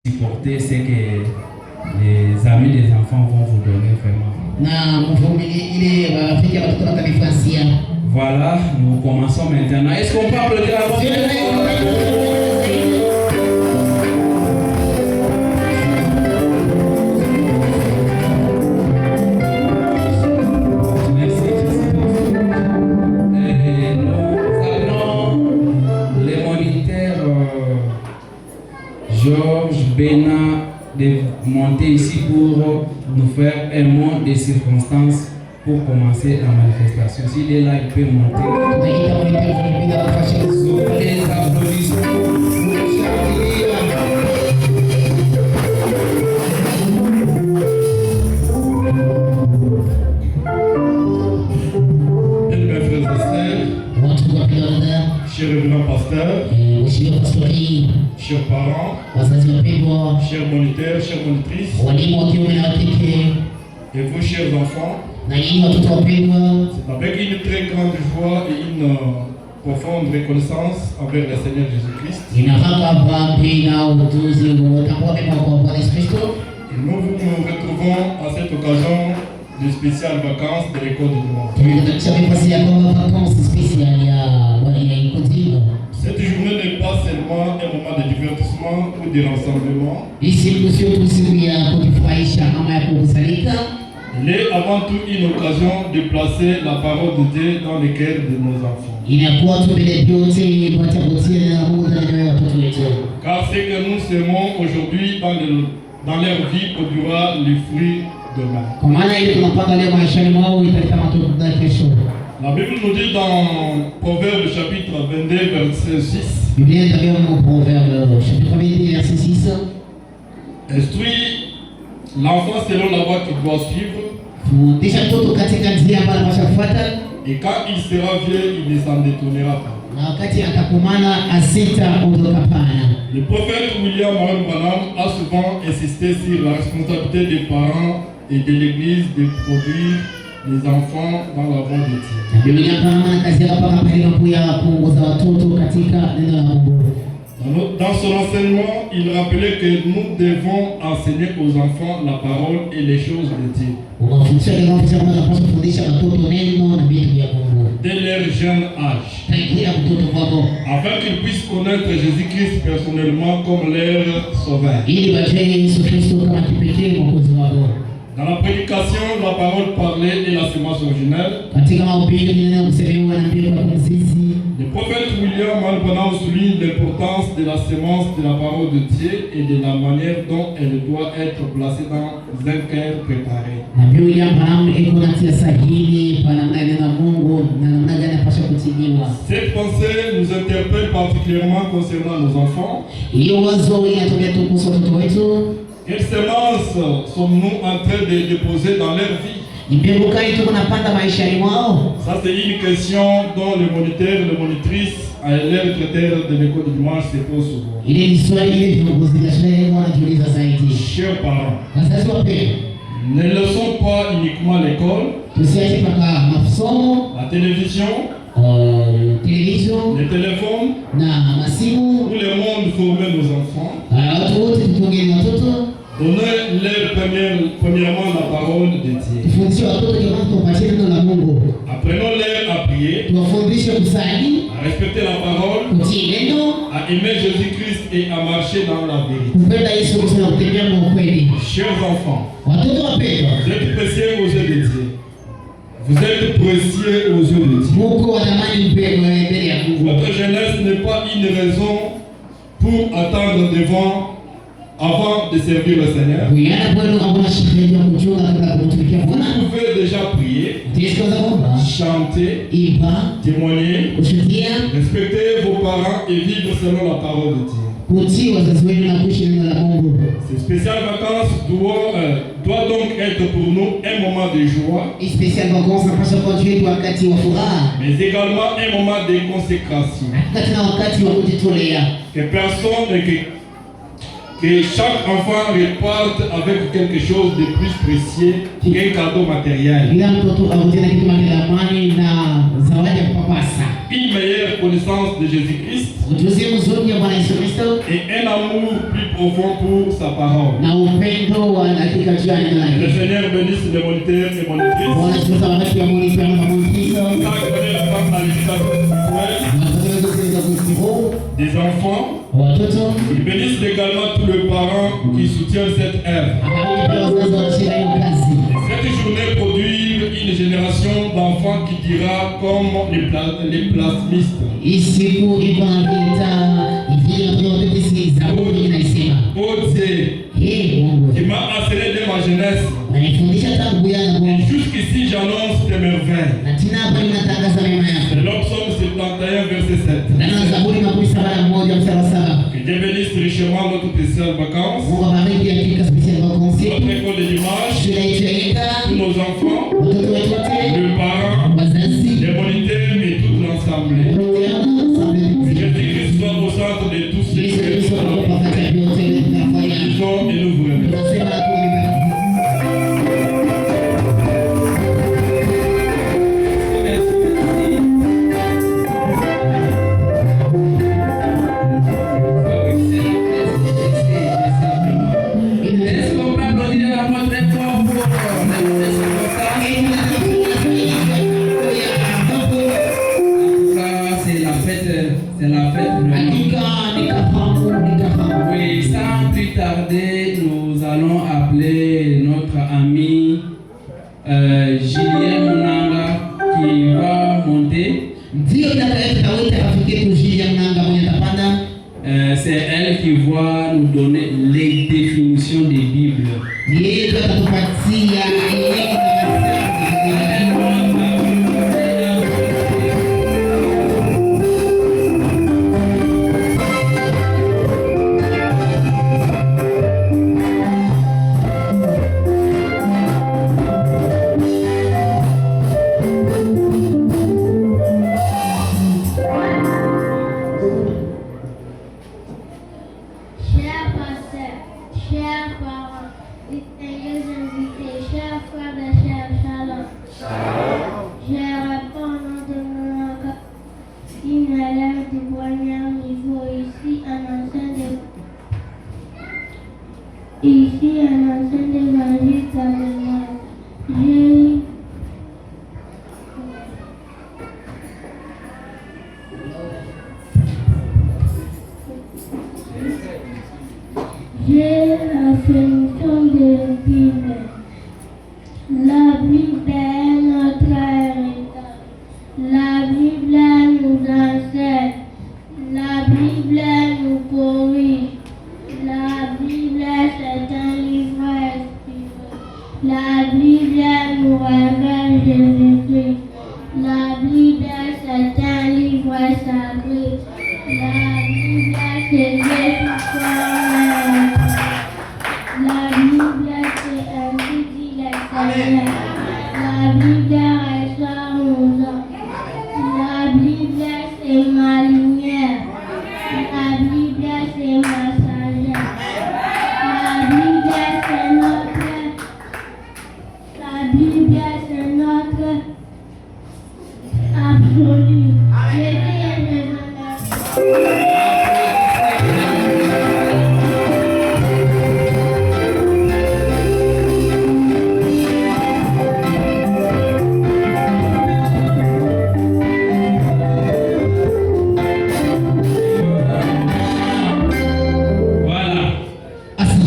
supporter ce que les amis des enfants vont vous donner vraiment. Voilà, nous commençons maintenant. Est-ce qu'on peut applaudir avant? Georges Bénin de monter ici pour nous faire un mot de circonstances pour commencer la manifestation. S'il est là, il peut monter. Les applaudissements. Chers révérends pasteurs, chers parents, chers moniteurs, chères monitrices, et vous chers enfants, c'est avec une très grande joie et une profonde reconnaissance envers le Seigneur Jésus-Christ et nous nous retrouvons à cette occasion de spéciales vacances de l'école de dimanche. Cette journée n'est pas seulement un moment de divertissement ou de rassemblement. Elle est avant tout une occasion de placer la parole de Dieu dans les cœurs de nos enfants. Car ce que nous semons aujourd'hui dans leur vie produira les fruits demain. La Bible nous dit dans Proverbe chapitre 22 verset 6. Instruis l'enfant selon la voie qu'il doit suivre. Et quand il sera vieux, il ne s'en détournera pas. Le prophète William Marion Branham a souvent insisté sur la responsabilité des parents et de l'Église de produire les enfants dans la voie de Dieu. Dans son enseignement, il rappelait que nous devons enseigner aux enfants la parole et les choses de Dieu dès leur jeune âge, afin qu'ils puissent connaître Jésus-Christ personnellement comme leur sauveur. Dans la prédication, la parole parlée est la semence originelle. Le prophète William Marion Branham souligne l'importance de la semence de la parole de Dieu et de la manière dont elle doit être placée dans un cœur préparé. Cette pensée nous interpelle particulièrement concernant nos enfants. Quelle semence sommes-nous en train de déposer dans leur vie? Ça, c'est une question dont le moniteur, le monitrice et les secrétaires de l'école du dimanche se posent souvent. Chers parents, ne laissons pas uniquement l'école, la télévision, les téléphones, tout le monde former nos enfants. Donnez-leur premièrement la parole de Dieu. Apprenons-leur à prier, à respecter la parole, à aimer Jésus-Christ et à marcher dans la vérité. Chers enfants, vous êtes précieux aux yeux de Dieu. Vous êtes précieux aux yeux de Dieu. Votre jeunesse n'est pas une raison pour attendre avant de servir le Seigneur. Vous pouvez déjà prier, chanter, témoigner, respecter vos parents et vivre selon la parole de Dieu. Ces spéciales vacances doit donc être pour nous un moment de joie, mais également un moment de consécration. Que chaque enfant reparte avec quelque chose de plus précieux qu'un cadeau matériel. Une meilleure connaissance de Jésus-Christ ujuzi mzuri wa Bwana Yesu Kristo et un amour plus profond pour sa parole. na upendo wa hakika juu ya neno Le lake. Seigneur bénisse les moniteurs et monitrices. Bwana tukuza wakati wa monitor na monitrice, Chaque année, la femme dans l'éducation spirituelle, watoto wetu wa kiroho, des enfants. watoto, Il bénisse également tous les parents qui soutiennent cette œuvre. akabariki pia wazazi wanashika hiyo kazi. Cette journée produit une génération d'enfants qui dira comme les plasmistes. Hii siku iko na vita vile vyote visi Zaburi inasema. Oh Dieu, Mungu, qui m'a enseigné dès ma jeunesse. unanifundisha tangu jana Et Bwana. jusqu'ici, j'annonce tes merveilles. Na tena hapa ninatangaza mema yako. C'est le psaume 71, verset 7. Ndani ya Zaburi 71 mstari wa 7. Que Dieu bénisse richement notre spéciale vacances, Mungu abariki hakika spesiali kwa konsi. notre école de dimanche, Shule yetu ya Ika, tous nos enfants, watoto wetu wote, les parents, wazazi, les moniteurs et toute l'assemblée. Que Jésus-Christ soit au centre de tout ce Yesu que Kristo nous kwa wakati wote tunafanya. faisons et nous voulons. Tunasema tu Est-ce qu'on peut applaudir la voix très fort pour les c'est la fête vraiment. hakika nikafahamu. Oui, sans plus tarder, nous allons appeler notre ami Julien Munanga qui va monter. Ndio tutaweka rafiki yetu Julia Mnanga mwenye tapanda. C'est elle qui va nous donner les définitions des Bibles. Yeye ndio atatupatia Chers pasteurs, chers parents, distingués invités, chers frères et chers shalom. Je réponds au nom de mon une élève du premier niveau ici un ancien d'évangile Galilée. J'ai la fonction de la Bible. La Bible est notre héritage. La Bible nous enseigne. La Bible nous corrige. La Bible c'est un livre inspiré. La Bible nous révèle Jésus-Christ. La Bible c'est un livre sacré. La Bible c'est Jésus toi-même. La Bible c'est ainsi dit le Seigneur. La Bible restaure nos âmes. La Bible c'est ma lumière. La Bible c'est ma sagesse. La Bible c'est notre. La Bible c'est notre absolu. Voilà.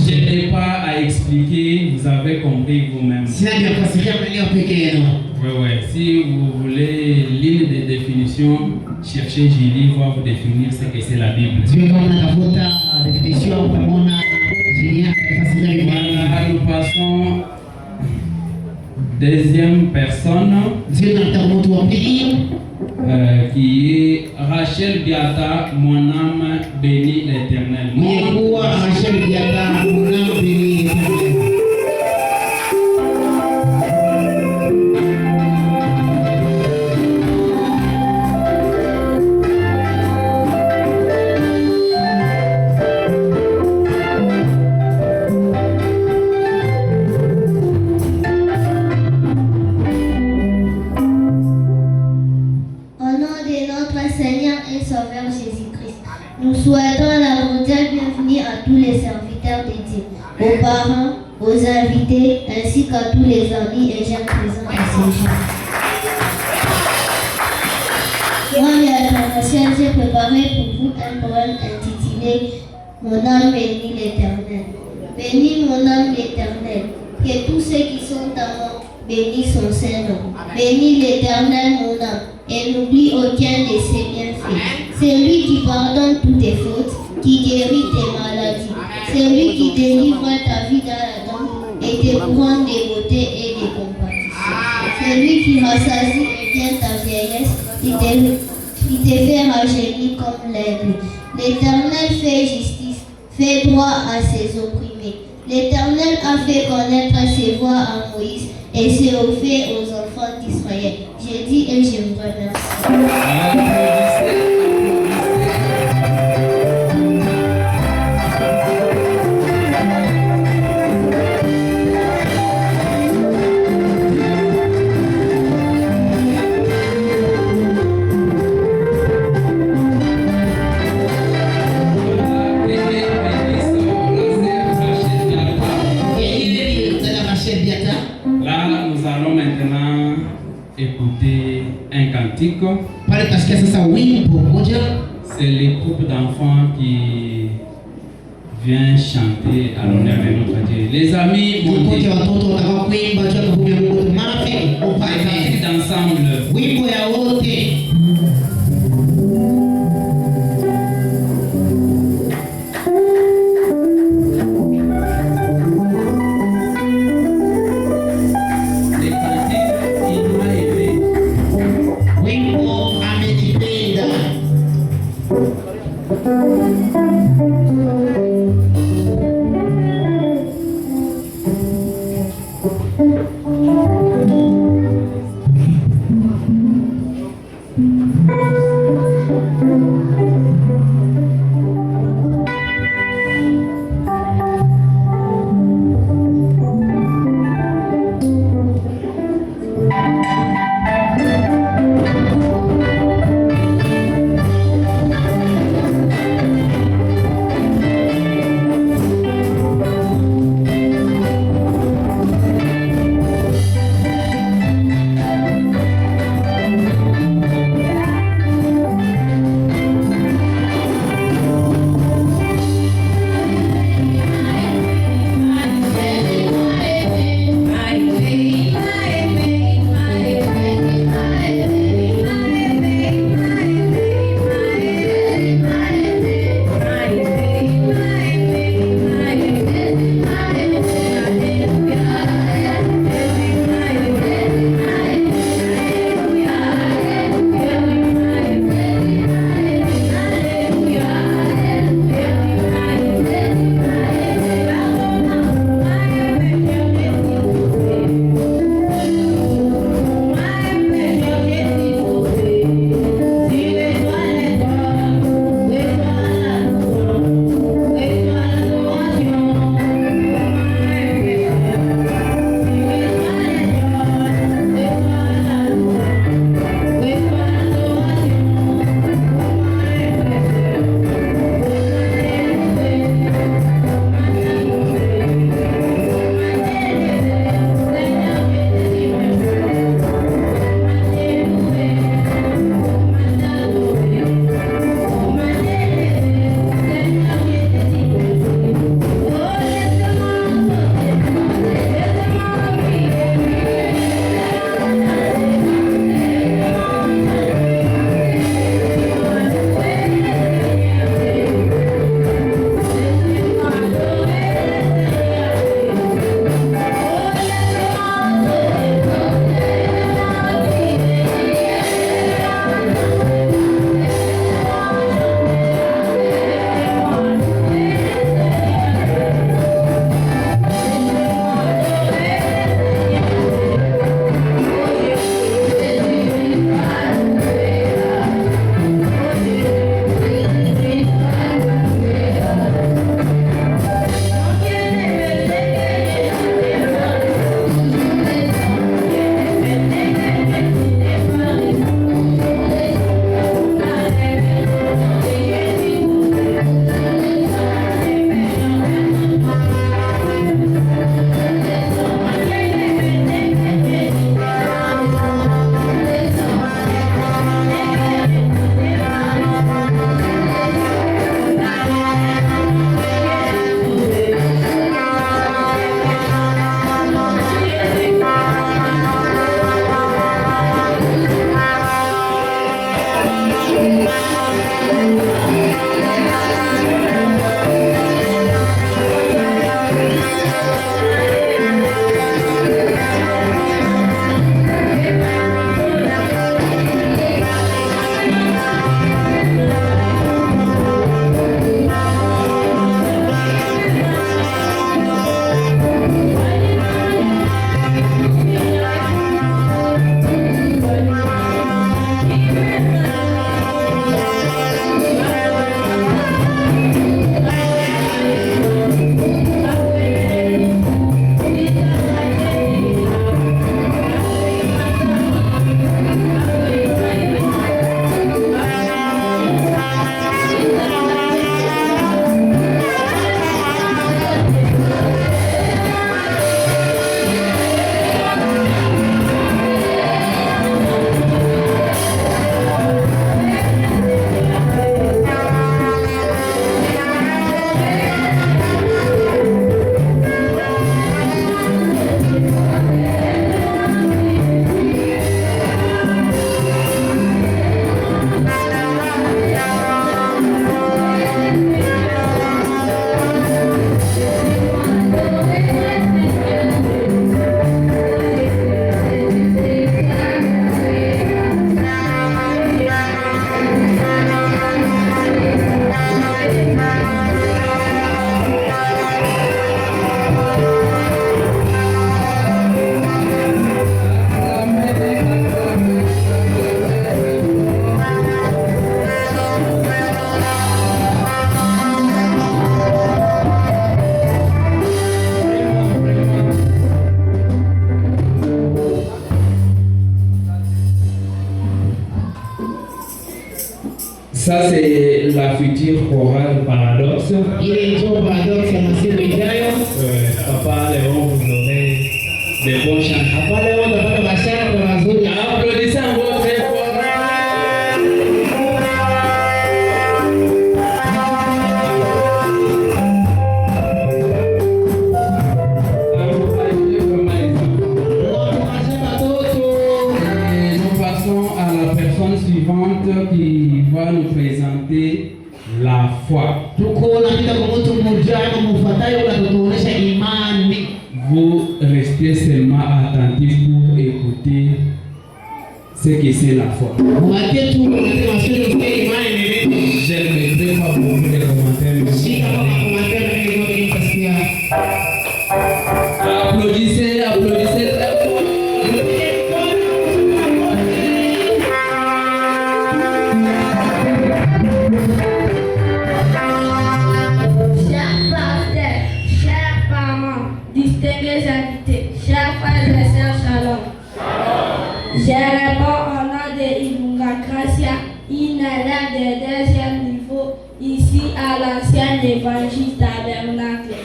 Je n'ai pas à expliquer, vous avez compris vous-même. sina vya kuwasilia mwenyewe peke yenu. Oui. Si vous voulez l'une des définitions, cherchez Julie, va vous définir ce que c'est la Bible. Sio kama natafuta definition utamwona Julia atafasiria Biblia. Voilà, nous passons deuxième personne Ndio tunataka mtu wa pili qui est Rachel Biata, mon âme bénit l'Éternel. mwenye kuwa Rachel Biata mwanao Bili. Au nom de notre Seigneur et aux parents, aux invités, ainsi qu'à tous les amis et jeunes présents à ce jour. Moi, Mère Internationale, j'ai préparé pour vous un poème intitulé « Mon âme bénit l'Éternel ». Bénis mon âme l'Éternel, que tous ceux qui sont à moi bénissent son Saint-Nom. Bénis l'Éternel mon âme, et n'oublie aucun de ses bienfaits. C'est lui qui pardonne toutes tes fautes, qui guérit tes maladies. C'est lui qui délivre ta vie dans la tombe et te couronne de beauté et de compassion. C'est lui qui rassasie et vient ta vieillesse, qui te fait rajeunir comme l'aigle. L'Éternel fait justice, fait droit à ses opprimés. L'Éternel a fait connaître ses voies à Moïse et ses faits aux enfants d'Israël. Je dis et je vous remercie. Là, nous allons maintenant écouter un cantique. C'est le groupe d'enfants qui vient chanter à l'honneur de notre Dieu. Les amis, montez. Les cantiques d'ensemble. Ça, c'est la future chorale Paradoxe. Ile ndio paradox ya masiku ijayo. Papa Léon, vous aurez des bons chants. Hapa leo tutapata mashaka mazuri. Applaudissez encore très fort. Nous passons à la personne suivante qui va nous présenter la foi. Tuko napita kwa mtu mmoja mfuatayo na kutuonesha imani. Vous restez seulement attentif pour écouter ce que c'est la foi. Mwake tu unasema sio imani ni nini? Je ne mettrai pas beaucoup de commentaires, mais Si kama komantere ndio nitasikia. applaudissez, applaudissez très fort. Chers pasteurs, chers parents, distingués invités, chers frères et sœurs, shalom. Je réponds au nom de Ilunga Gracia, une élève de deuxième niveau, ici à l'ancien évangile tabernacle.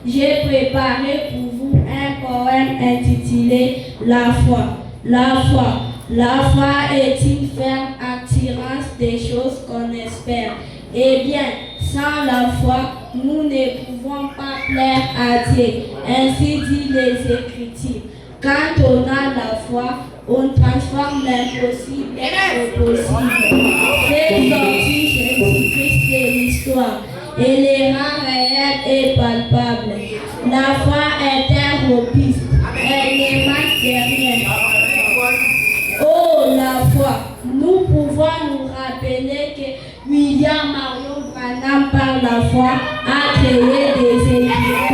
J'ai préparé pour vous un poème intitulé La foi. La foi. La foi est une ferme attirance des choses qu'on espère. Eh bien, sans la foi, nous ne pouvons pas plaire à Dieu. Ainsi dit les Écritures. Quand on a la foi, on transforme l'impossible en possible. Fait sortir Jésus-Christ de l'histoire et les rend réels et palpables. La foi est un robiste, elle ne manque de rien. Oh, la foi! Nous pouvons nous rappeler que William Marion Branham, par la foi, a créé des églises.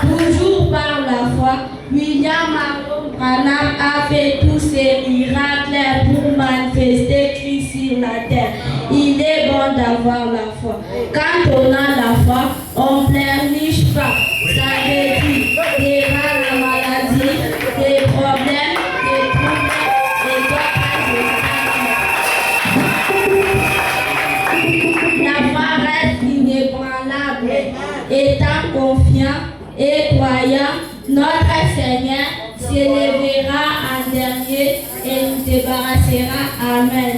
Toujours par la foi, William Marion Branham a fait tous ces miracles pour manifester Christ sur la terre. Il est bon d'avoir la foi. Quand on a la foi, on ne pleurniche pas. Ça veut dire qu'il y a la maladie, des problèmes, des troubles, des doigts. La foi reste inébranlable. Étant confiant et croyant, notre Seigneur s'élèvera en dernier et nous débarrassera. Amen.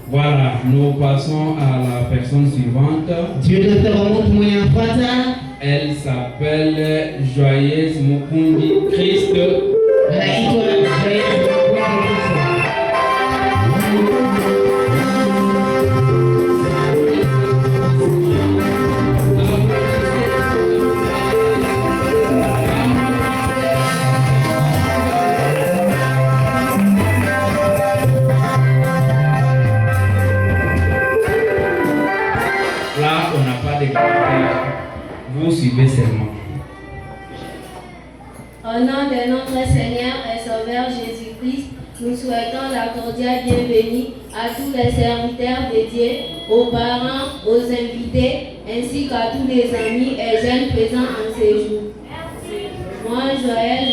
Voilà, nous passons à la personne suivante. Elle s'appelle Joyeuse Mukundi Christ. Vous suivez seulement. Au nom de notre Seigneur et Sauveur Jésus-Christ, nous souhaitons la cordiale bienvenue à tous les serviteurs de Dieu, aux parents, aux invités, ainsi qu'à tous les amis et jeunes présents en séjour. Moi, Joël,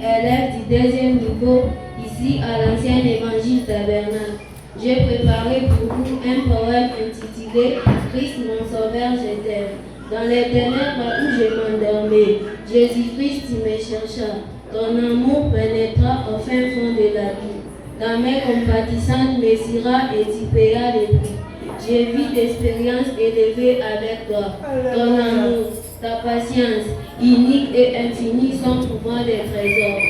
élève du deuxième niveau, ici à l'ancien évangile tabernacle. J'ai préparé pour vous un poème intitulé Christ mon sauveur, je t'aime. Dans les ténèbres où je m'endormais, Jésus-Christ tu me cherchas. Ton amour pénétra au fin fond de la vie. Ta main compatissante me sera et tu paieras les prix. J'ai vu d'expériences élevées avec toi. Ton amour, ta patience, unique et infinie sont pour moi des trésors.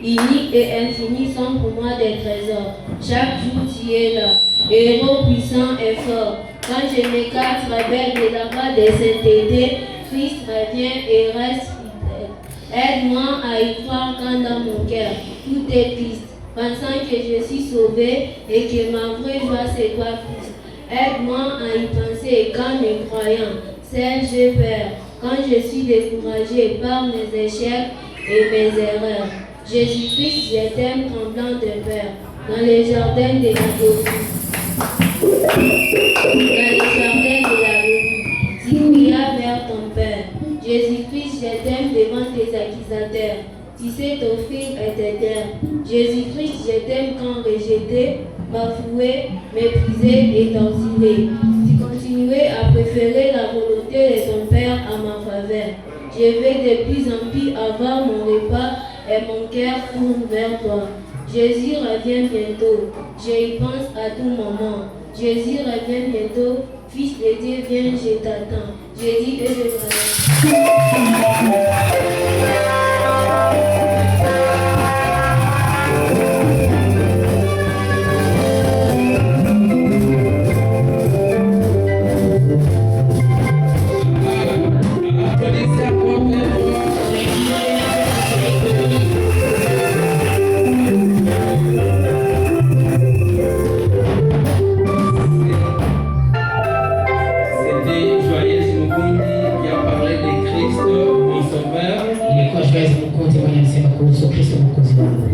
Unique et infini sont pour moi des trésors. Chaque jour tu es là, héros puissant et fort. Quand je m'écarte rebelle de la voie des saintetés, Jésus-Christ revient et reste fidèle. Aide-moi à y croire quand dans mon cœur tout est triste, pensant que je suis sauvé et que ma vraie joie c'est toi Christ. Aide-moi à y penser quand mes croyants, celles j'ai peur, quand je suis découragé par mes échecs et mes erreurs. Jésus-Christ, je t'aime tremblant de peur, dans les jardins de la vie. Dans les jardins de la vie, tu cries vers ton Père. Jésus-Christ, je t'aime devant tes accusateurs. Tu sais t'offrir et t'aider. Jésus-Christ, je t'aime quand rejeté, bafoué, méprisé et torturé. Tu continuais à préférer la volonté de ton Père à ma faveur. Je vais de plus en plus avoir mon repas et mon cœur tourne vers toi. Jésus revient bientôt. Je y pense à tout moment. Jésus revient bientôt. Fils de Dieu, viens, je t'attends. Jésus est le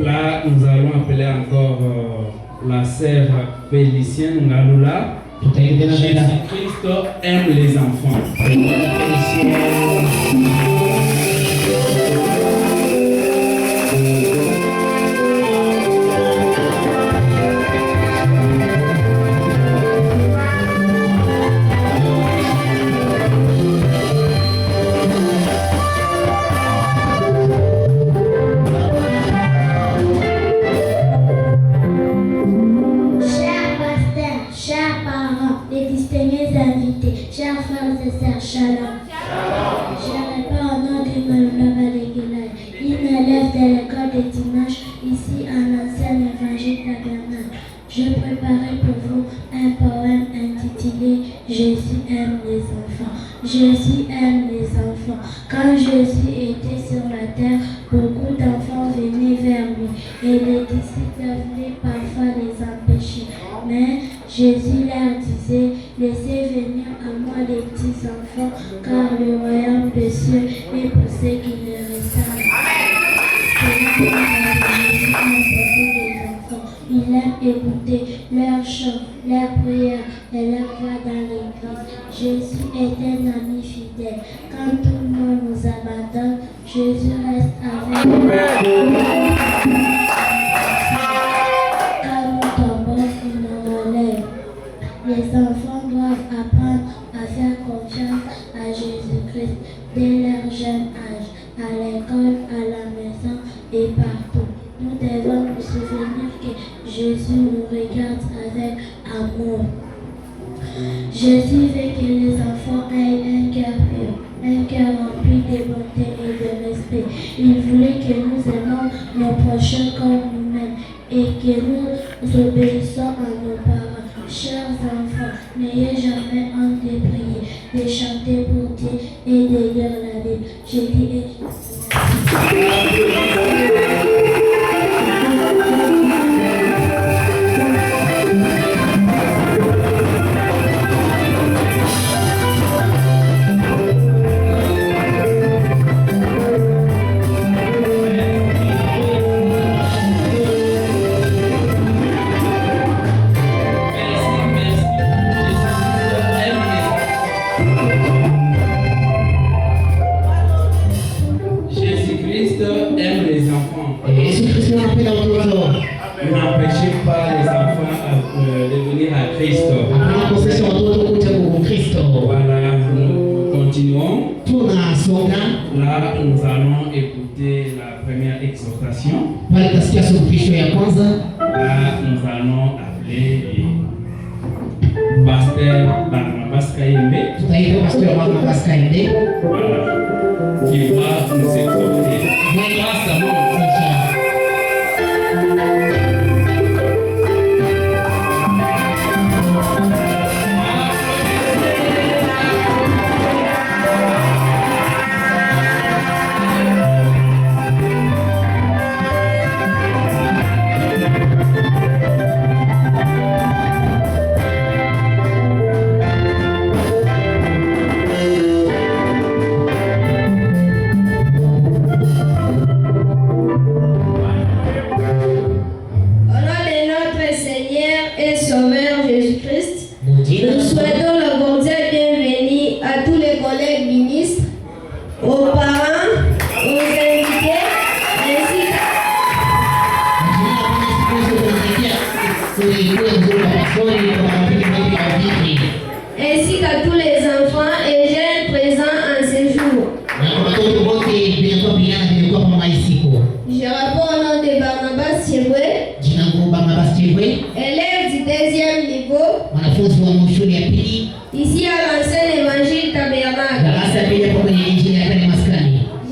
Là, nous allons appeler encore la sœur Félicienne Ngaloula. Jésus-Christ aime les enfants. Je préparais pour vous un poème intitulé Jésus aime les enfants. Jésus aime les enfants. Quand Jésus était sur la terre, beaucoup d'enfants venaient vers lui et les disciples voulaient parfois les empêcher. Mais Jésus leur disait, laissez venir à moi les petits enfants, car le royaume des cieux est pour ceux qui le ressemblent. Il aime écouter leurs chants, leurs prières et leurs voix dans l'église. Jésus est un ami fidèle. Quand tout le monde nous abandonne, Jésus reste avec nous. Quand nous tombons, il nous relève. Les enfants doivent apprendre à faire confiance à Jésus-Christ dès leur jeune âge, à l'école, à la maison et partout. Nous devons nous souvenir que Jésus nous regarde avec amour. Jésus veut que les enfants aient un cœur pur, un cœur rempli de bonté et de respect. Il voulait que nous aimions nos prochains comme nous-mêmes et que nous obéissions à nos parents. Chers enfants, n'ayez jamais honte de prier, de chanter pour Dieu et de lire la Bible. Je dis Jésus-Christ aime les enfants. N'empêchez pas les enfants de venir à Christ. Voilà, nous continuons. Là, nous allons écouter la première exhortation. Là, nous allons appeler Pasteur Barnabas Kaïmé. Voilà, qui va nous exhorter. Grâce à nous. ainsi qu'à tous les enfants et jeunes présents en ce jour. Je réponds au nom de Barnabas Chebwe, élève du 2e niveau, ici à l'ancien évangile Tabernacle.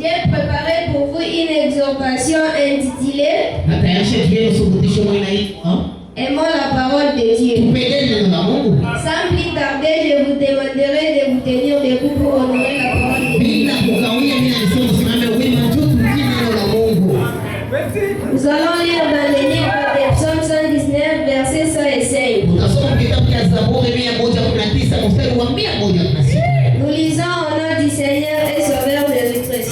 J'ai préparé pour vous une exhortation intitulée Aimons la parole de Dieu. Sans plus tarder, je vous demanderai de vous tenir debout pour honorer la parole de Dieu. Nous allons lire dans le livre de Psaume 119, versets 105. Nous lisons au nom du Seigneur et Sauveur Jésus-Christ.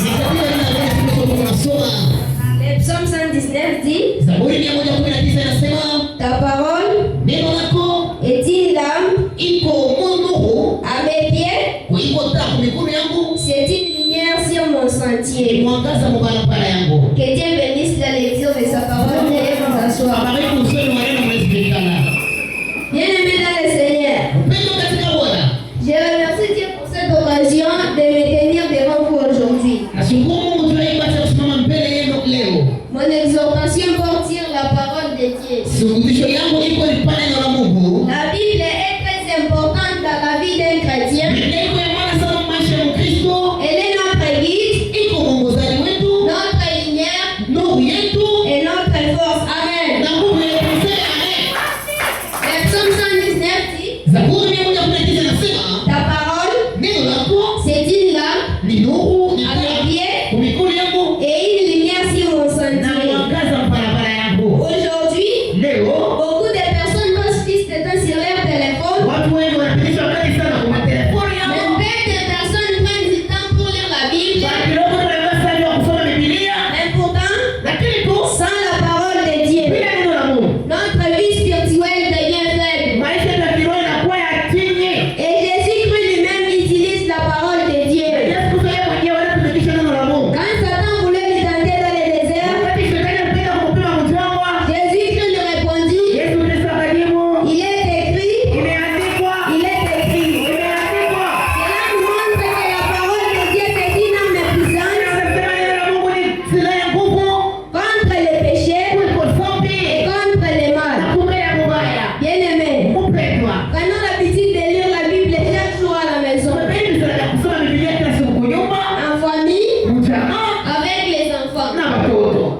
Le Psaume 119 dit Ta parole est une lampe à mes pieds, c'est une lumière sur mon sentier. Que Dieu bénisse la lecture de sa parole et vous asseoir. Bien-aimés dans le Seigneur, je remercie Dieu pour cette occasion de me tenir devant vous aujourd'hui. Mon exhortation porte sur la parole de Dieu. La Bible est très importante dans la vie d'un chrétien. Elle est notre guide, notre lumière et notre force. Amen. Le Psaume 119 dit Ta parole, c'est une lampe à mes pieds et une lumière sur mon sentier. Aujourd'hui, beaucoup de personnes passent plus de temps sur leur téléphone. Même peu de personnes prennent du temps pour lire la Bible. Mais pourtant, sans la parole de Dieu, notre vie spirituelle devient faible. Et Jésus-Christ lui-même utilise la parole de Dieu. Quand Satan voulait lui tenter dans le désert, Jésus-Christ lui répondit Il est écrit. Cela nous montre que la parole de Dieu est une arme puissante contre les péchés et contre les mal. Bien-aimés, prenons l'habitude de lire la Bible chaque jour à la maison, en famille, avec les enfants.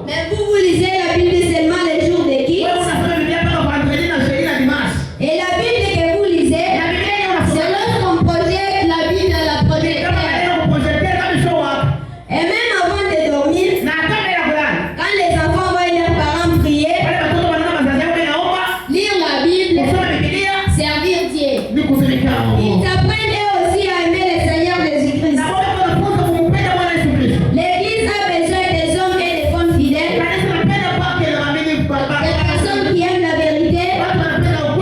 Mais vous lisez la Bible seulement les jours de qui? Et la Bible que vous lisez, c'est lorsqu'on projette la Bible à la projecteur. Et même avant de dormir, quand les enfants voient leurs parents prier, lire la Bible, servir Dieu, ils apprennent eux aussi à aimer le Seigneur Jésus-Christ. L'Église a besoin des hommes et des femmes fidèles, des personnes qui aiment la vérité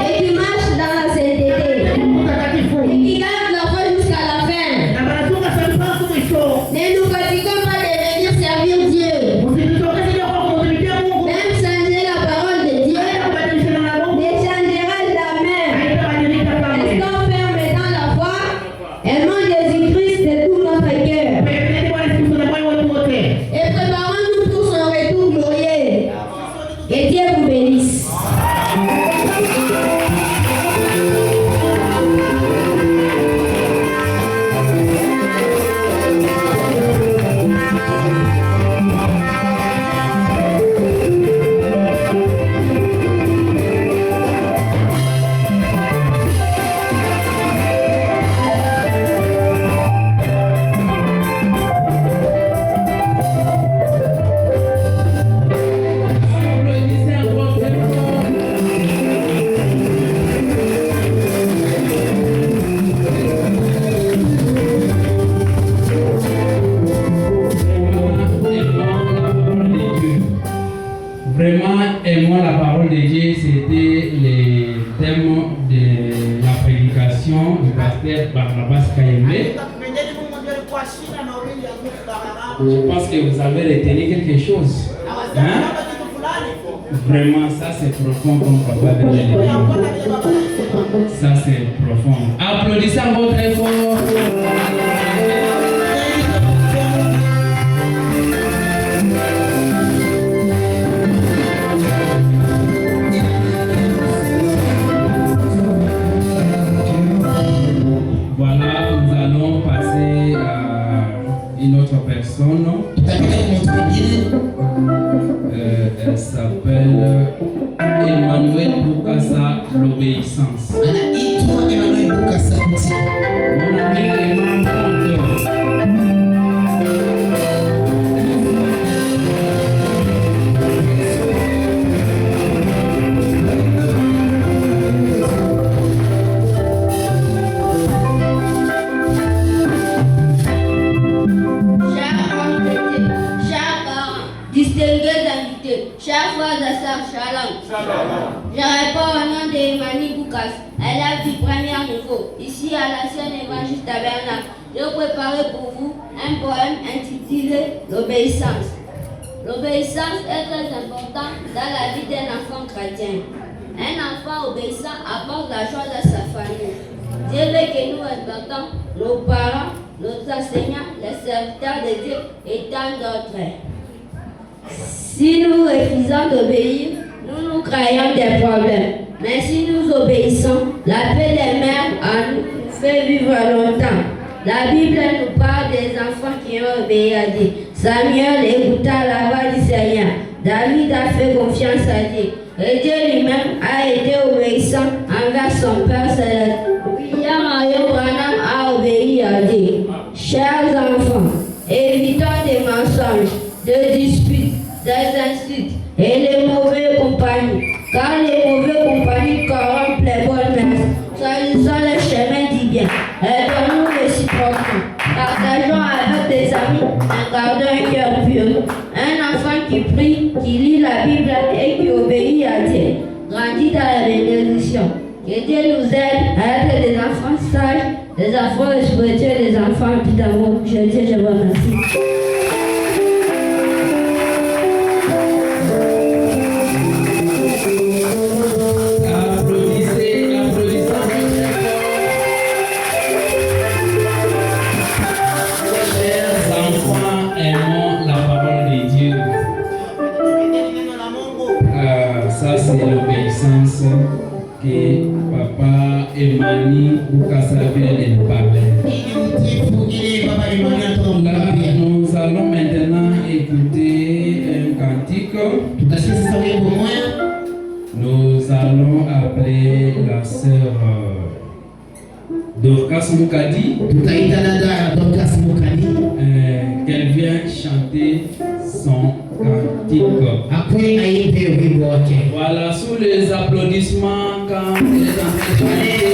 et qui marchent dans la sainteté, et qui gardent leur foi jusqu'à la fin. Ne nous fatiguons pas de venir servir Dieu, même changer la parole de Dieu ne changera jamais. Restons fermes dans la foi, aimons Jésus-Christ de tout notre cœur et préparons-nous pour son retour glorieux. Que Dieu vous bénisse. Vraiment, aimons la parole de Dieu, c'était le thème de la prédication du pasteur Barnabas Kayembe. Je pense que vous avez retenu quelque chose. Hein? Vraiment, ça c'est profond comme papa vient de le dire. Ça c'est profond. Applaudissez encore très fort. Voilà, nous allons passer à une autre personne. Elle s'appelle Emmanuel Bukasa, l'obéissance. Mon ami Emmanuel. Distingués invités, chers frères et sœurs, shalom. Je réponds au nom d'Emmanuel Boukas, élève du premier niveau, ici à la Seine Évangile Tabernacle. Je préparais pour vous un poème intitulé L'obéissance. L'obéissance est très importante dans la vie d'un enfant chrétien. Un enfant obéissant apporte la joie à sa famille. Dieu veut que nous respectons nos parents, nos enseignants, les serviteurs de Dieu et tant d'autres. Si nous refusons d'obéir, nous créons des problèmes. Mais si nous obéissons, la paix des mères en nous fait vivre longtemps. La Bible nous parle des enfants qui ont obéi à Dieu. Samuel écouta la voix du Seigneur. David a fait confiance à Dieu. Et Dieu lui-même a été obéissant envers son Père céleste. William Marion Branham a obéi à Dieu. Chers enfants, évitons des mensonges, des disputes, des insultes et les mauvaises compagnies, car les mauvaises compagnies corrompent les bonnes mœurs. Choisissons le chemin du bien, aidons-nous réciproquement, partageons avec des amis et gardons un cœur pur. Un enfant qui prie, qui lit la Bible et qui obéit à Dieu grandit dans la bénédiction. Que Dieu nous aide à être des enfants sages, des enfants spirituels, des enfants d'amour. Je vous remercie. L'obéissance que papa Emmanuel Bukasa vient de parler. Nous allons maintenant écouter un cantique. Nous allons appeler la sœur Dorcas Moukadi qu'elle vient chanter son cantique. Voilà, sous les applaudissements, quand elle est en train de chanter.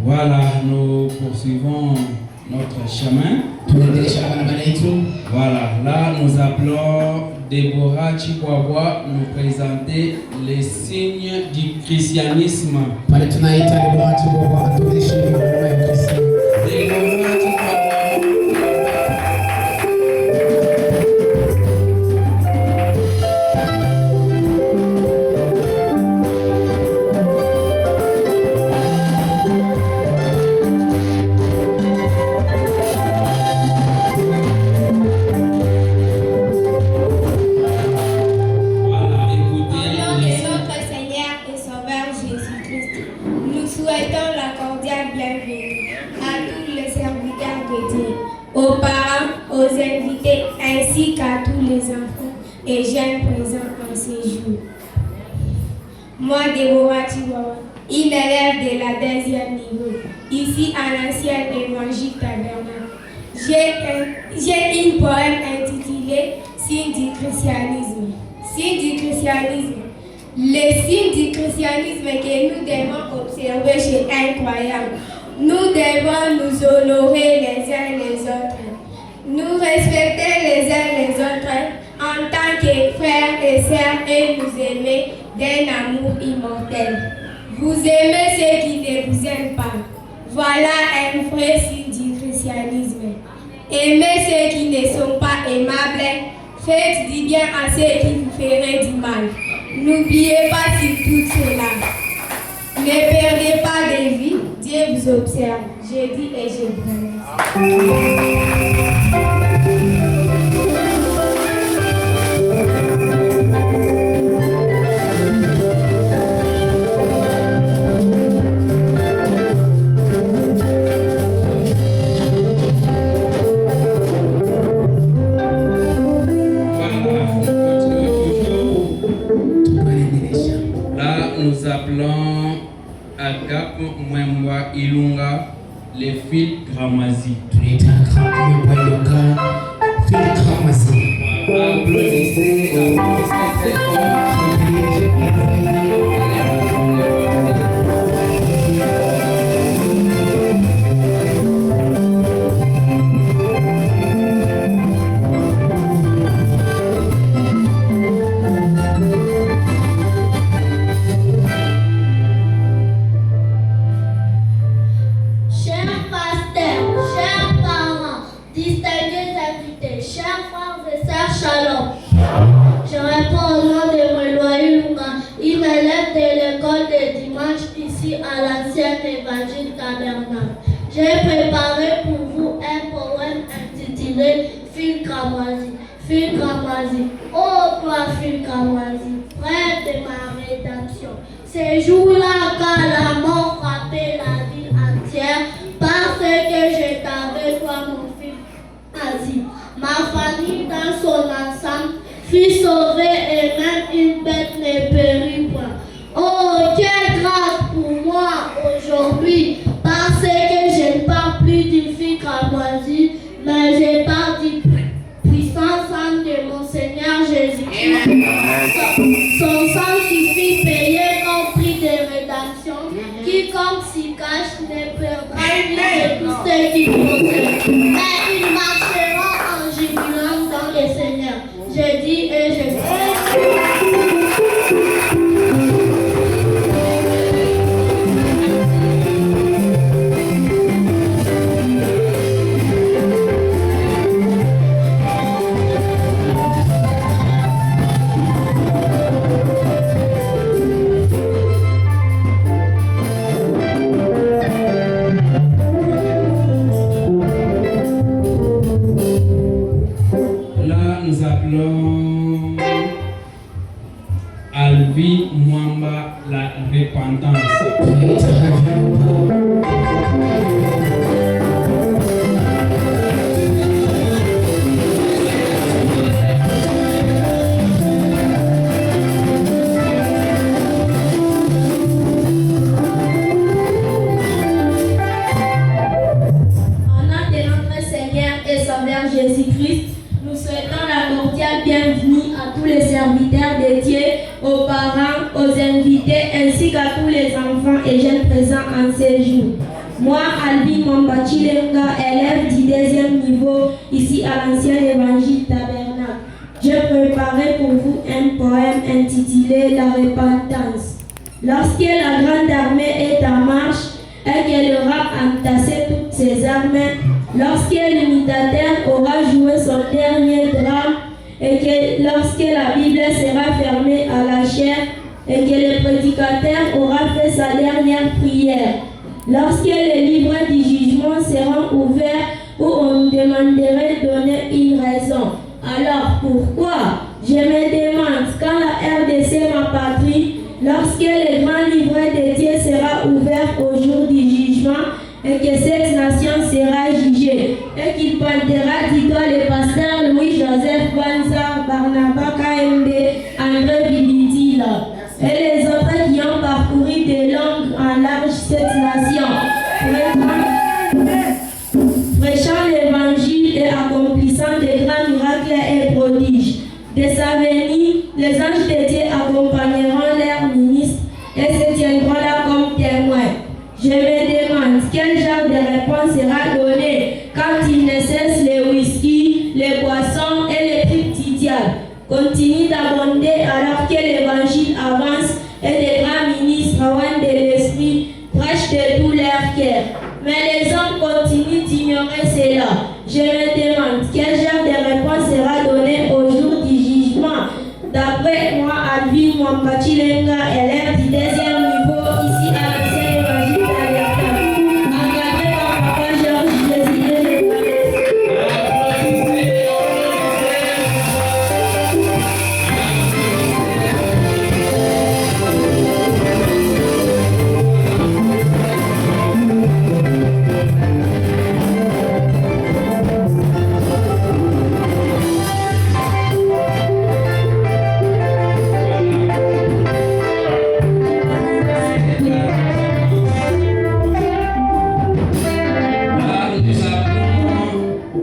Voilà, nous poursuivons notre chemin. Voilà, là nous appelons Déborah Chikwabwa nous présenter les signes du christianisme. Déborah Chikwabwa. Aux parents, aux invités, ainsi qu'à tous les enfants et jeunes présents en ces jours. Moi, Déborah Chihuahua, une élève de la 2e niveau, ici à l'ancien évangile tabernacle. J'ai une poème intitulée Signe du christianisme. Signe du christianisme. Les signes du christianisme que nous devons observer chez un croyant. Nous devons nous honorer les uns les autres, nous respecter les uns les autres en tant que frères et sœurs et nous aimer d'un amour immortel. Vous aimez ceux qui ne vous aiment pas. Voilà un vrai signe du christianisme. Aimez ceux qui ne sont pas aimables. Faites du bien à ceux qui vous feraient du mal. N'oubliez pas sur tout cela. Ne perdez pas de vue, Dieu vous observe. Je dis et je vous remercie. Là, nous appelons Agap Mwemwa Ilunga, les fils Gramazi. Applaudissez, Je réponds au nom de Mwemwa Ilunga, une élève de l'école de dimanche ici à l'ancien évangile tabernacle. J'ai préparé pour vous un poème intitulé Fils Gramazi. Fils Gramazi, ô toi Fils Gramazi, frère de ma rédemption. Ces jours-là, quand la mort frappait la vie entière, parce que je t'avais toi mon fils Gramazi. Ma famille dans son ensemble fut sauvée et même une bête ne périt point. Oh, quelle grâce pour moi aujourd'hui, parce que je ne parle plus du fils Gramazi, mais je parle du puissant sang de mon Seigneur Jésus-Christ. Son sang suffit payer comme prix de rédemption. Quiconque s'y cache ne perdra ni de tous ceux qui possèdent, mais il marchera en jubilant dans le Seigneur. Je dis et je sais. Nous appelons Alvin Mwamba la repentance. Au nom de notre Seigneur et Sauveur Jésus-Christ, nous souhaitons la cordiale bienvenue à tous les serviteurs de Dieu, aux parents, aux invités ainsi qu'à tous les enfants et jeunes présents en séjour. Moi, Alvin Mambachilenga, élève du 2e niveau, ici à l'ancien évangile tabernacle, j'ai préparé pour vous un poème intitulé La repentance. Lorsque la grande armée est en marche et qu'elle aura entassé toutes ses armées, lorsque l'imitateur aura joué son dernier drame, et que lorsque la Bible sera fermée à la chair, et que le prédicateur aura fait sa dernière prière, lorsque les livres du jugement seront ouverts où on demanderait de donner une raison. Alors pourquoi? Je me demande, quand la RDC, ma patrie, lorsque le grand livret de Dieu sera ouvert au jour du jugement et que cette nation sera jugée et qu'il pointera du doigt le pasteur Louis-Joseph Banza, Barnaba KMB, André Vilidila et les autres qui ont parcouru de long en large cette nation, prêchant l'évangile et accomplissant de grands miracles et prodiges. De sa venue, les anges de Dieu accompagneront leurs ministres et se tiendront là comme témoins. Je me demande quel genre de réponse sera donnée quand ils ne cessent les whisky, les boissons et les trucs tidiales continuent d'abonder alors que l'évangile avance et les grands ministres loin de l'esprit prêchent de tout leur cœur. Mais les hommes continuent d'ignorer cela. Je me demande quel genre de réponse sera donnée au jour du jugement. D'après moi, Alvin Mambachilenga, élève du 2e niveau, ici à l'ancien évangile tabernacle, encadré par Papa Georges Désiré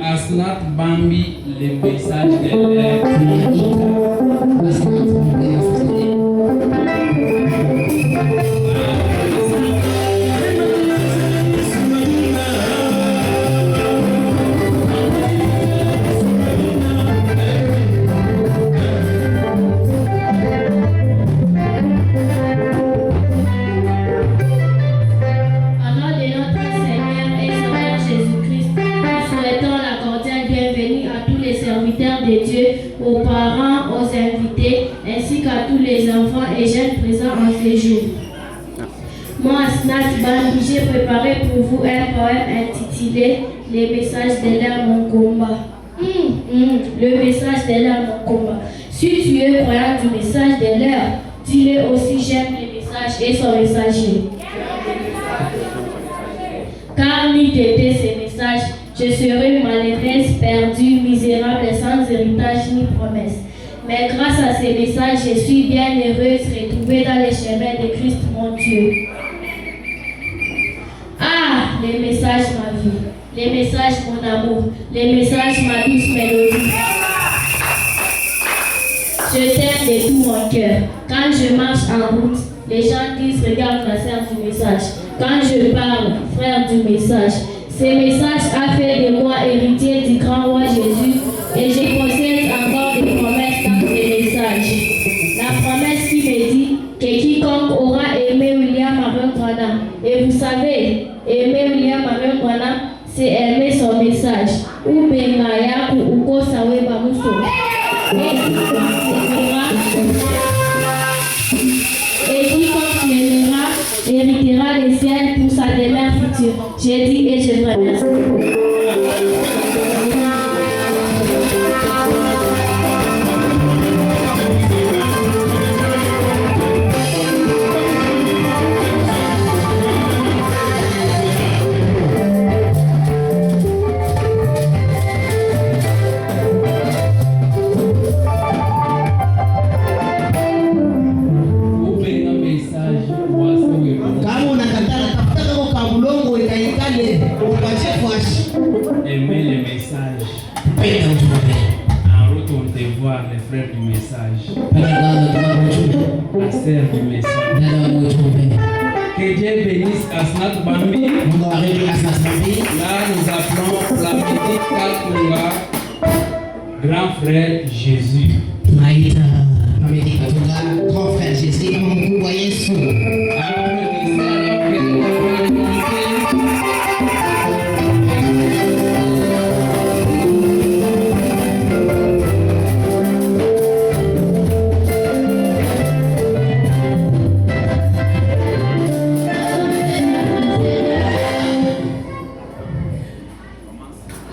Asnat Bambi, le message de l'air. de Dieu, aux parents, aux invités, ainsi qu'à tous les enfants et jeunes présents en séjour. Moi, Asnat Bambi, j'ai préparé pour vous un poème intitulé « Les messages de l'air, mon combat ». Le message de l'air, mon combat. Si tu es croyant du message de l'air, dis-le aussi, j'aime les messages et son messager. Car ni t'étais ces messages, je serai malheureuse, perdue, misérable, sans héritage ni promesse. Mais grâce à ces messages, je suis bien heureuse, retrouvée dans les chemins de Christ mon Dieu. Ah, les messages, ma vie, les messages, mon amour, les messages, ma douce mélodie. Je t'aime de tout mon cœur. Quand je marche en route, les gens disent, regarde la sœur du message. Quand je parle, frère du message. Ces messages a fait de moi héritier du grand roi Jésus et je possède encore des promesses dans ces messages. La promesse qui me dit que quiconque aura aimé William Marion Branham, et vous savez, aimer William Marion Branham, c'est aimer son message. Ou Bengaya ou Uko Sawe Bamuso. Et quiconque l'aimera héritera les ciels pour sa demeure future. J'ai dit et je vous remercie. Kama unakataa tafuta kama kabulongo ikaikale upache kwashi. pasteur du message. Dada ujumbe. Que Dieu bénisse Asnat Bambi. Mungu awabariki Asnat Bambi. Là, nous appelons la petite Katunga, grand frère Jésus. Tunaita Mamedi Katunga, grand frère Jésus, kama mkuu wa Yesu.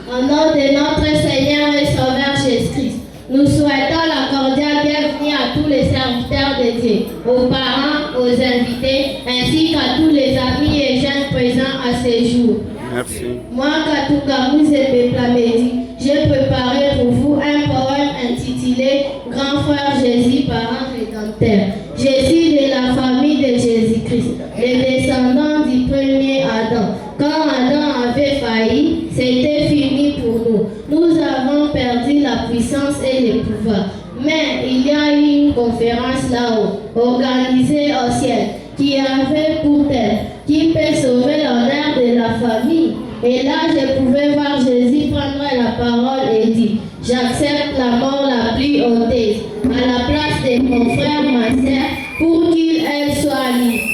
Au nom de notre Seigneur et Sauveur Jésus-Christ, nous souhaitons la cordiale bienvenue à tous les serviteurs de Dieu, aux parents, aux invités, ainsi qu'à tous les amis et jeunes présents à ce jour. Merci. Moi, Katunga Mouzebe Plamedi, j'ai préparé pour vous un poème intitulé Grand frère Jésus, parent rédempteur. Jésus de la famille de Jésus-Christ, les descendants du premier Adam. Quand Adam avait failli, c'était fini pour nous. Nous avons perdu la puissance et le pouvoir. Mais il y a eu une conférence là-haut, organisée au ciel, qui avait pour thème qui peut sauver l'honneur de la famille. Et là, je pouvais voir Jésus prendre la parole et dire: j'accepte la mort la plus honteuse à la place de mon frère, ma sœur, pour qu'il soit libre.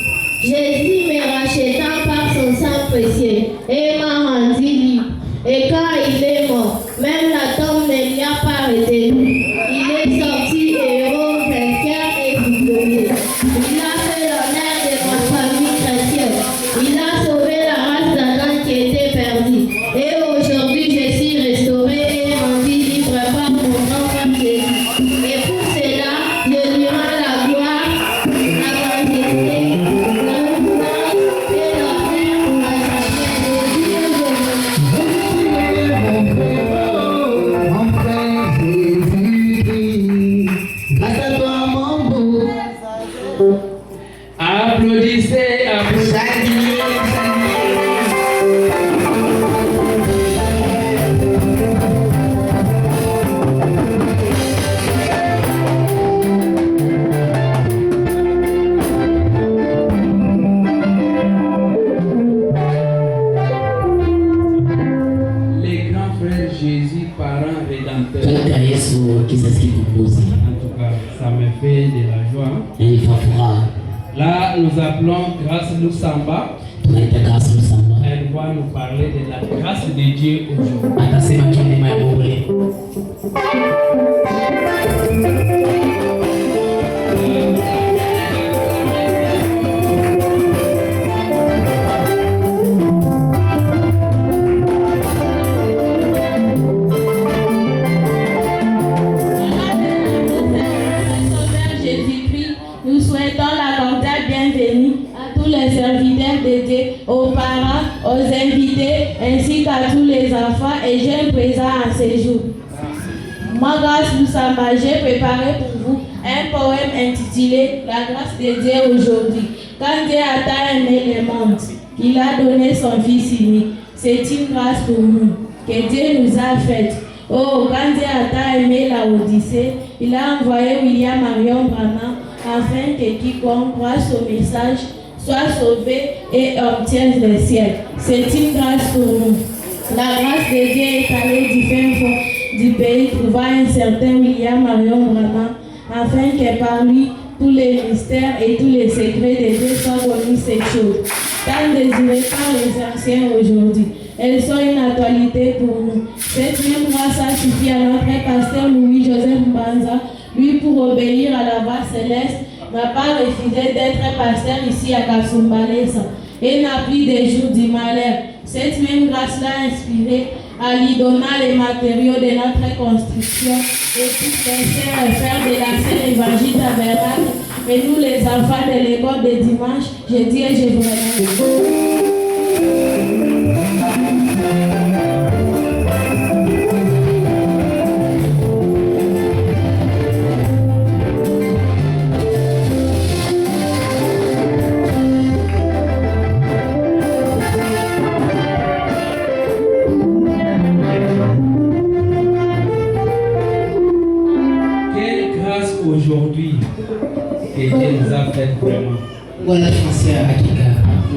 Jésus me rachetant par son sang précieux et m'a rendu libre. Et quand il est mort, même la tombe ne lui a pas retenu. Il est sorti héros, vainqueur et victorieux. Il a fait l'honneur de ma famille chrétienne. Il a sauvé la race d'Adam qui était perdue. Et aujourd'hui, je suis restauré et rendu libre par mon grand frère Jésus. Et pour cela, je lui rends la gloire, la majesté, l'honneur et l'honneur à Applaudissez, applaudissez. Les grands frères Jésus, parents rédempteurs. Katika Yesu kizazi kikombozi. En tout cas, ça me fait de la joie. Inanipa furaha. Là, nous appelons Grâce Lusamba. Tunaita Grace Lusamba. Elle va nous parler de la grâce de Dieu aujourd'hui. Atasema neema ya Mungu leo. Jésus-Christ, nous souhaitons la cordiale bienvenue à tous les serviteurs de Dieu, aux parents, aux invités, ainsi qu'à tous les enfants et jeunes présents à ce jour. Moi, Grâce Lusamba, j'ai préparé pour vous un poème intitulé La grâce de Dieu aujourd'hui. Quand Dieu a tant aimé le monde, il a donné son Fils unique. C'est une grâce pour nous que Dieu nous a faite. Oh, quand Dieu a tant aimé la Odyssée, il a envoyé William Marion Branham afin que quiconque croit son message soit sauvé et obtienne le ciel. C'est une grâce pour nous. La grâce de Dieu est allée du fin fond du pays trouva un certain William Marion Branham afin que par lui tous les mystères et tous les secrets de Dieu soient connus cette chose. Tant désirées par les anciens aujourd'hui, elles sont une actualité pour nous. Cette même grâce a suffi à notre pasteur Louis-Joseph Mbanza, lui pour obéir à la voix céleste, n'a pas refusé d'être pasteur ici à Kasumbalesa et n'a pris des jours du malheur. Cette même grâce l'a inspiré à lui donner les matériaux de notre construction et toutes les sœurs et frères de la Sainte Évangile Tabernacle et nous les enfants de l'école de dimanche, je dis et je vous remercie. Aujourd'hui que Dieu nous a fait Voilà français à Kika.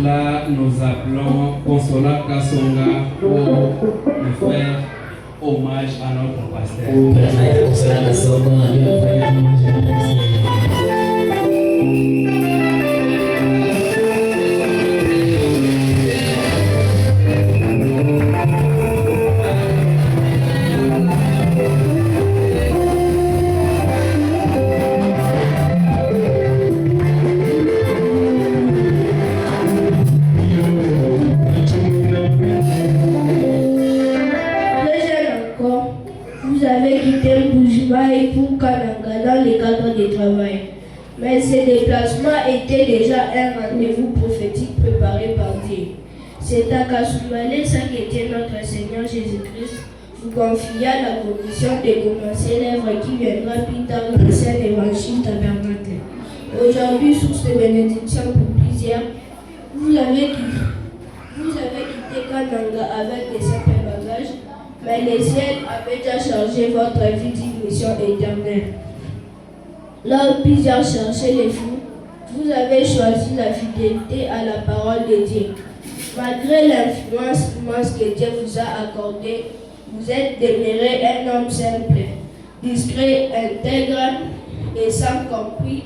Là, nous appelons Consola Kassonga pour nous faire hommage à notre pasteur. Consola Kassonga, lui a fait hommage à notre pasteur. Pour Kananga dans le cadre du travail. Mais ce déplacement était déjà un rendez-vous prophétique préparé par Dieu. C'est à Kasumbalé, Saint-Étienne, notre Seigneur Jésus-Christ, vous confia la commission de commencer l'œuvre qui viendra plus tard dans l'ancien évangile tabernacle. Aujourd'hui, sous ces bénédictions pour plusieurs, vous avez quitté Kananga avec des simples bagages, mais les ciels avaient déjà chargé votre vie d'une mission éternelle. Là où plusieurs cherchaient les fous, vous avez choisi la fidélité à la parole de Dieu. Malgré l'influence immense que Dieu vous a accordée, vous êtes demeuré un homme simple, discret, intègre et sans compris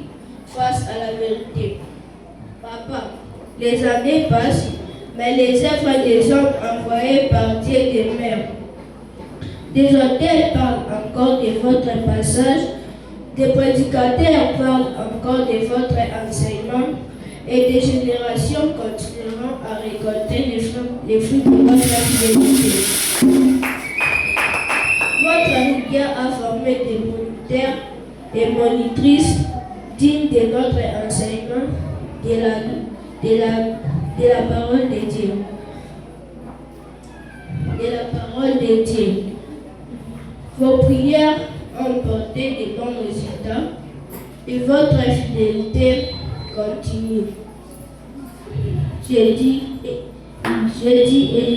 face à la vérité. Papa, les années passent, mais les œuvres des hommes envoyés par Dieu demeurent. Des auteurs parlent encore de votre passage, des prédicateurs parlent encore de votre enseignement, et des générations continueront à récolter les fruits de votre fidélité. Votre rigueur a formé des moniteurs et monitrices dignes de notre enseignement, de la parole de Dieu. De la parole de Dieu. Vos prières ont porté de bons résultats et votre fidélité continue. J'ai dit et